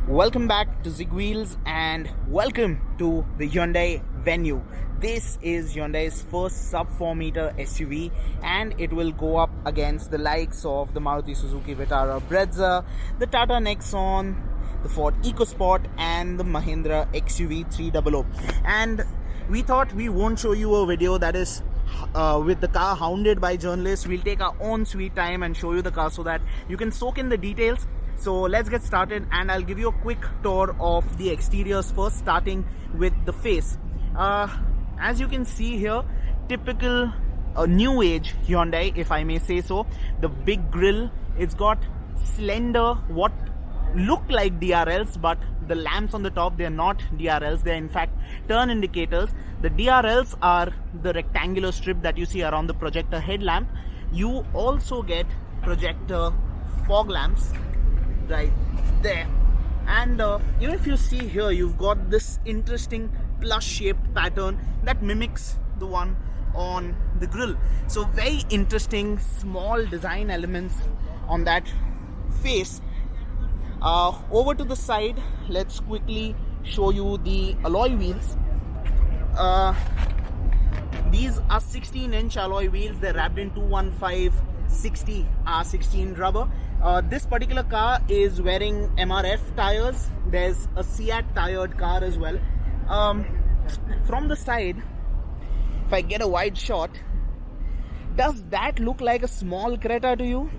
Welcome back to ZigWheels and welcome to the Hyundai Venue. This is Hyundai's first sub 4 meter SUV and it will go up against the likes of the Maruti Suzuki Vitara Brezza, the Tata Nexon, the Ford EcoSport and the Mahindra XUV300. And we thought we won't show you a video that is with the car hounded by journalists. We'll take our own sweet time and show you the car so that you can soak in the details. So let's get started and I'll give you a quick tour of the exteriors first, starting with the face. As you can see here, typical new age Hyundai, if I may say so. The big grille, it's got slender, what look like DRLs, but the lamps on the top, they're not DRLs, they're in fact turn indicators. The DRLs are the rectangular strip that you see around the projector headlamp. You also get projector fog lamps right there, and even if you see here, you've got this interesting plus shaped pattern that mimics the one on the grille. So very interesting small design elements on that face. Over to the side, let's quickly show you the alloy wheels. These are 16-inch alloy wheels. They're wrapped in 215/60 R16 rubber. This particular car is wearing MRF tires. There's a Seat tired car as well. From the side, if I get a wide shot, does that look like a small Creta to you?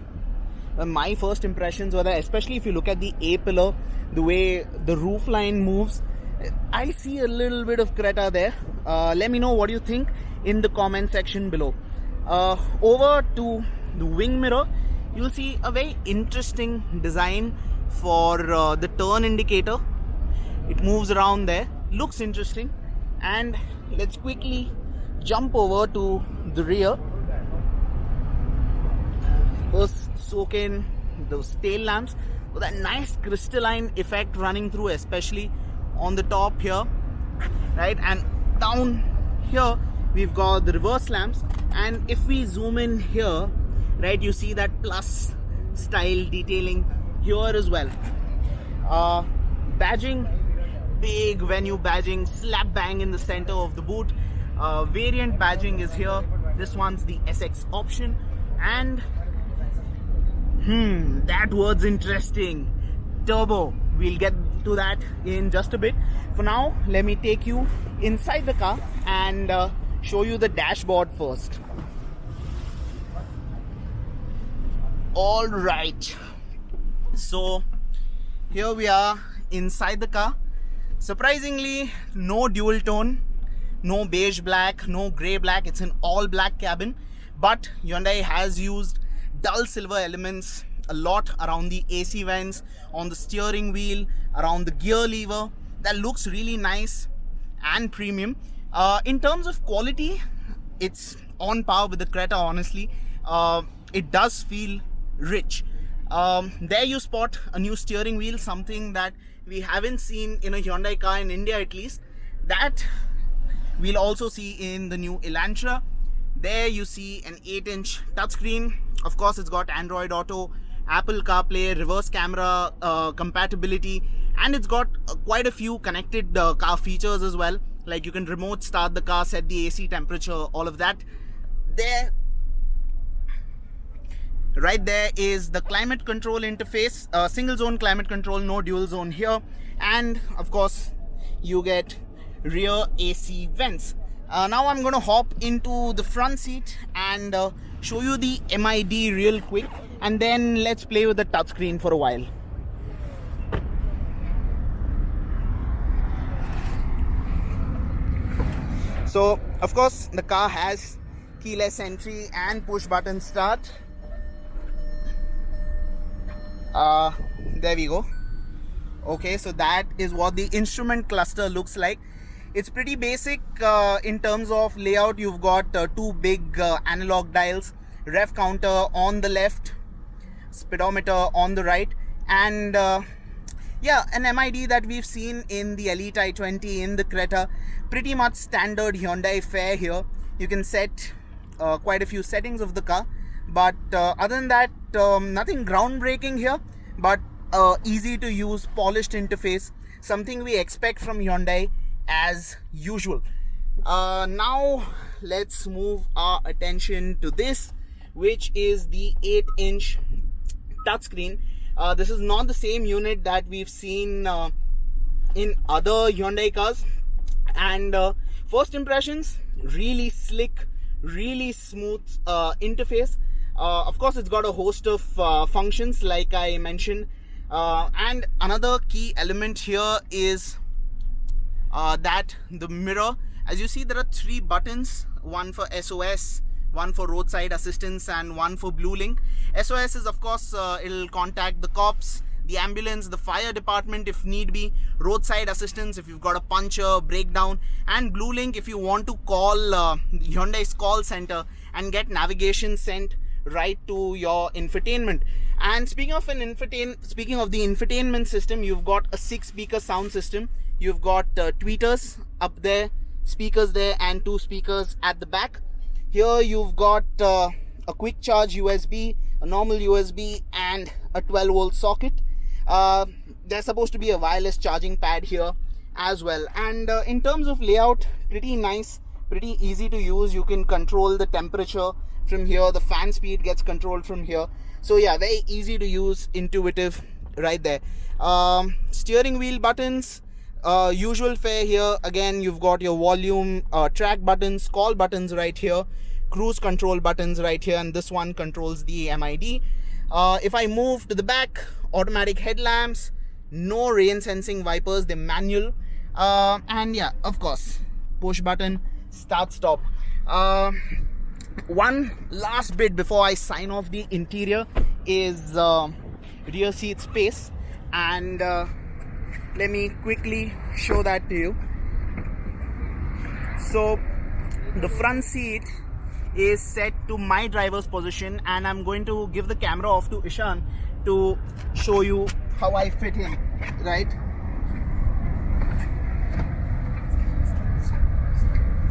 My first impressions were that, especially if you look at the A-pillar, the way the roof line moves, I see a little bit of Creta there. Let me know what you think in the comment section below. Over to the wing mirror, you'll see a very interesting design for the turn indicator. It moves around there, looks interesting. And let's quickly jump over to the rear. First, soak in those tail lamps with that nice crystalline effect running through, especially on the top here, right? And down here we've got the reverse lamps, and if we zoom in here, right, you see that plus style detailing here as well. Badging, big Venue badging, slap bang in the center of the boot. Variant badging is here. This one's the SX option, and that word's interesting, turbo. We'll get to that in just a bit. For now, let me take you inside the car and show you the dashboard first. All right, so here we are inside the car. Surprisingly, no dual tone, no beige black, no gray black. It's an all black cabin, but Hyundai has used dull silver elements a lot around the AC vents, on the steering wheel, around the gear lever. That looks really nice and premium. In terms of quality, it's on par with the Creta, honestly. It does feel rich. There you spot a new steering wheel, something that we haven't seen in a Hyundai car in India, at least. That we'll also see in the new Elantra. There you see an 8-inch touchscreen. Of course, it's got Android Auto, Apple CarPlay, reverse camera compatibility, and it's got quite a few connected car features as well. Like you can remote start the car, set the AC temperature, all of that. There, right there is the climate control interface, single zone climate control, no dual zone here. And of course, you get rear AC vents. Now I'm going to hop into the front seat and show you the MID real quick, and then let's play with the touchscreen for a while. So of course the car has keyless entry and push button start. There we go. Okay, so that is what the instrument cluster looks like. It's pretty basic in terms of layout. You've got two big analog dials, rev counter on the left, speedometer on the right, and yeah, an MID that we've seen in the Elite i20, in the Creta. Pretty much standard Hyundai fare here. You can set quite a few settings of the car, but other than that, nothing groundbreaking here. But easy to use, polished interface, something we expect from Hyundai as usual. Now let's move our attention to this, which is the 8-inch touchscreen. This is not the same unit that we've seen in other Hyundai cars, and first impressions, really slick, really smooth interface. Of course, it's got a host of functions like I mentioned, and another key element here is that the mirror. As you see, there are 3 buttons, one for SOS, one for roadside assistance, and one for BlueLink. SOS is, of course, it'll contact the cops, the ambulance, the fire department if need be. Roadside assistance if you've got a puncture, breakdown, and BlueLink if you want to call Hyundai's call center and get navigation sent right to your infotainment. And speaking of the infotainment system, you've got a 6-speaker sound system. You've got tweeters up there, speakers there, and 2 speakers at the back. Here you've got a quick charge USB, a normal USB, and a 12-volt socket. There's supposed to be a wireless charging pad here as well. And in terms of layout, pretty nice, pretty easy to use. You can control the temperature from here, the fan speed gets controlled from here. So yeah, very easy to use, intuitive right there. Steering wheel buttons, usual fare here. Again, you've got your volume, track buttons, call buttons right here, cruise control buttons right here, and this one controls the MID. If I move to the back, automatic headlamps, no rain sensing wipers, they're manual, and yeah, of course, push button, start stop. One last bit before I sign off the interior is rear seat space, and let me quickly show that to you. So the front seat is set to my driver's position, and I'm going to give the camera off to Ishan to show you how I fit in, right?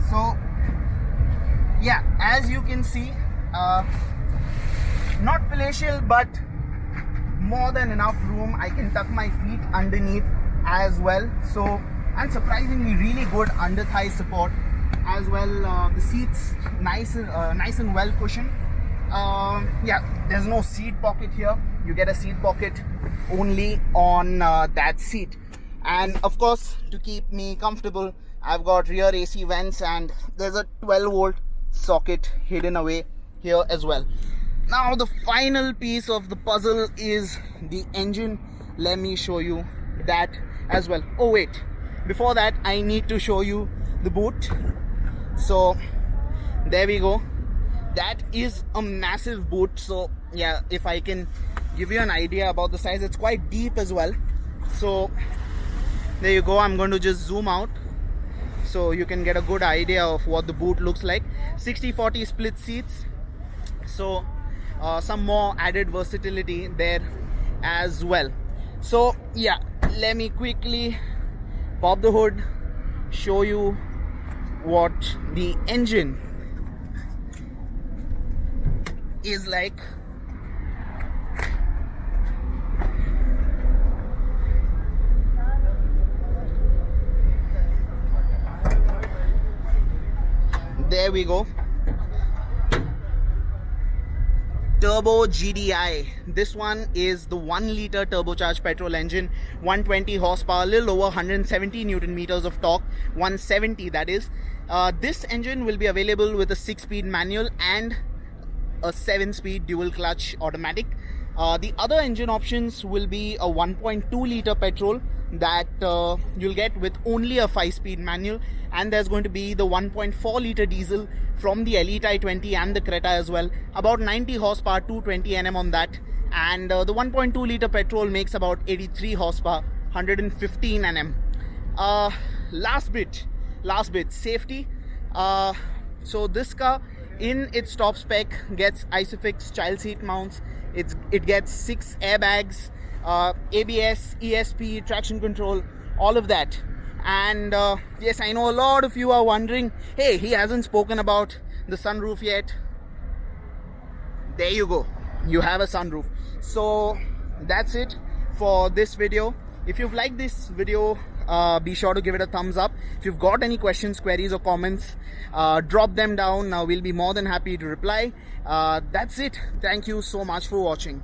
So yeah, as you can see, not palatial, but more than enough room. I can tuck my feet underneath as well. So, and surprisingly really good under thigh support as well. The seats nice and well cushioned. Yeah, there's no seat pocket here. You get a seat pocket only on that seat. And of course, to keep me comfortable, I've got rear AC vents, and there's a 12-volt socket hidden away here as well. Now the final piece of the puzzle is the engine. Let me show you that as well. Oh wait, before that I need to show you the boot. So there we go. That is a massive boot. So yeah, if I can give you an idea about the size, it's quite deep as well. So there you go. I'm going to just zoom out so you can get a good idea of what the boot looks like. 60-40 split seats, so some more added versatility there as well. So yeah, let me quickly pop the hood, show you what the engine is like. There we go. Turbo GDI. This one is the 1-liter turbocharged petrol engine, 120 horsepower, a little over 170 Newton meters of torque, 170 that is. This engine will be available with a 6-speed manual and a 7-speed dual clutch automatic. The other engine options will be a 1.2-liter petrol that you'll get with only a 5-speed manual, and there's going to be the 1.4-liter diesel from the Elite i20 and the Creta as well, about 90 horsepower, 220 Nm on that, and the 1.2-liter petrol makes about 83 horsepower, 115 Nm. Last bit, safety. So this car in its top spec gets ISOFIX child seat mounts. It gets 6 airbags, ABS, ESP, traction control, all of that. And yes, I know a lot of you are wondering, hey, he hasn't spoken about the sunroof yet. There you go, you have a sunroof. So that's it for this video. If you've liked this video, be sure to give it a thumbs up. If you've got any questions, queries or comments, drop them down. We'll be more than happy to reply. That's it. Thank you so much for watching.